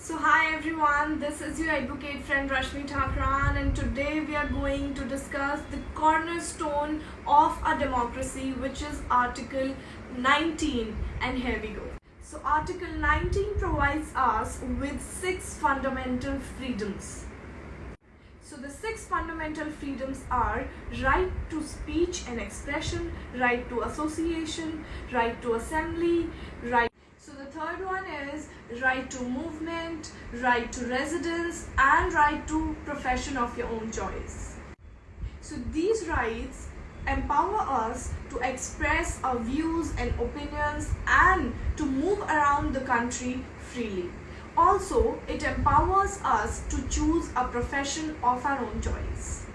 So hi everyone, this is your advocate friend Rashmi Thakran, and today we are going to discuss the cornerstone of our democracy, which is Article 19, and here we go. So Article 19 provides us with 6 fundamental freedoms. So the 6 fundamental freedoms are right to speech and expression, right to association, right to assembly, right. So the third one is right to movement, right to residence, and right to profession of your own choice. So these rights empower us to express our views and opinions and to move around the country freely. Also, it empowers us to choose a profession of our own choice.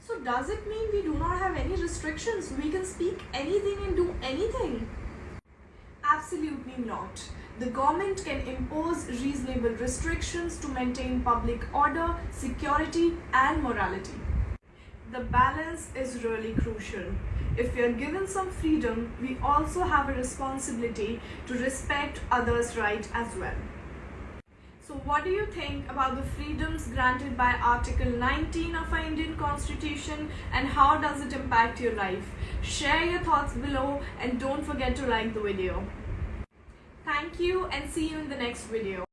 So does it mean we do not have any restrictions? We can speak anything and do anything? Absolutely not. The government can impose reasonable restrictions to maintain public order, security, and morality. The balance is really crucial. If we are given some freedom, we also have a responsibility to respect others' rights as well. So what do you think about the freedoms granted by Article 19 of our Indian Constitution, and how does it impact your life? Share your thoughts below and don't forget to like the video. Thank you and see you in the next video.